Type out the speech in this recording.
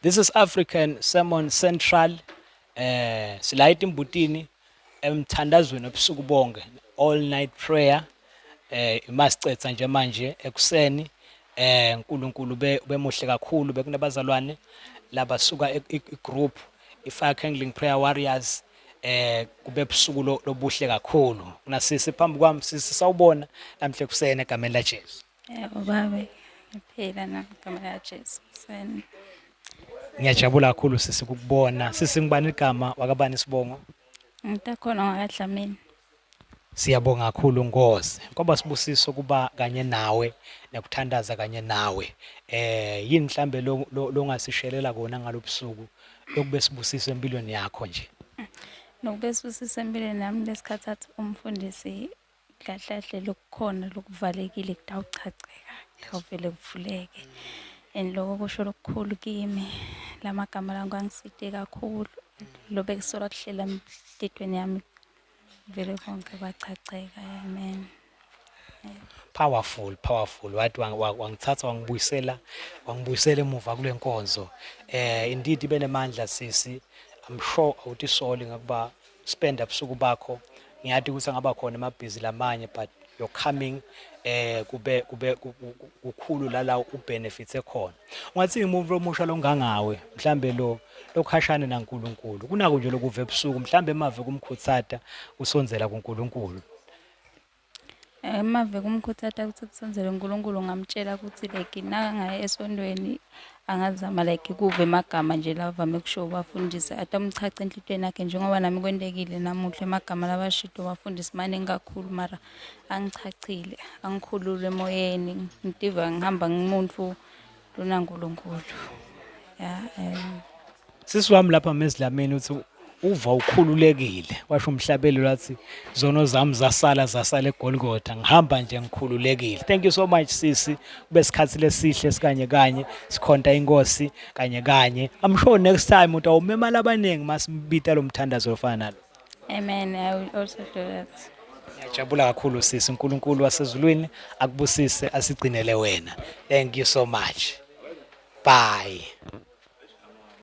This is African Sermon Central. Silayita imbutini emthandazweni obusuku bonke. All night prayer. Imasicetha nje manje ekuseni. uNkulunkulu bemuhle kakhulu bekunabazalwane labasuka igroup iFire Kindling Prayer Warriors. Kube busuku lobuhle kakhulu. Kunasisi phambi kwami sisi sawubona namhle kusene egameni laJesu. Yebo baba, ngiphila nami kaJesu. Ngiyajabula kakhulu sisi ukubona. Sisi ngibani igama wakabani isibongo? Ngitakhona ngakadlamini. Siyabonga kakhulu Nkosi. Ngoba sibusiso kuba kanye nawe nekuthandaza kanye nawe. Yini mhlambe lo ngasishelela kona ngalobusuku lokube sibusiso empilweni yakho nje. Nokube sibusisa empilweni nami lesikhathi athi umfundisi kahlahle lokukhona lokuvalekile kutawuchacheka kuvele kuvuleke. And lokho kusho lokukhulu kimi lamagama la ngangiside kakhulu lo bekusola kuhlela emhlethweni yami vele konke kwachacheka. Amen. Powerful. Wathi wangithatha wangibuyisela emuva kule nkonzo. Indeed benemandla sisi. I'm sure awuthi soli ngakuba spend ubusuku bakho. Ngiyathi ukuthi angaba khona amabhizi lamanye, but you're coming kube kukhulu la ubenefits ekhona. Ungathi umuntu omusha longangawe mhlambe lokhashana naNkulunkulu. Kunako nje lokuve ebusuku mhlambe emave kumkhutsata usonzela kuNkulunkulu. Emave kumkhuthata ukuthi kusenzele uNkulunkulu ngamtshela ukuthi like nangaya esondweni angazama like kuve emagama nje lavame kusho bafundisa atamchacha enhlitweni yakhe njengoba nami kwendekile namuhla emagama labashido bafundisa maningi kakhulu mara angichachile angikhulule emoyeni ngitiva ngihamba ngimuntu lonaNkulunkulu. Sisi wami lapha mezidlamini uthi uva ukhululekile. Washo umhlabeleli wathi zono zami zasala eGolgotha ngihamba nje ngikhululekile. Thank you so much sisi. Kube isikhathi lesihle sikanye kanye sikhonta inkosi kanye. I'm sure next time utawumemala abaningi masimbita lo mthandazo ofana nalo. Amen. I will also do that. Ngiyajabula kakhulu sisi. uNkulunkulu wasezulwini akubusise asigcinele wena. Thank you so much. Bye.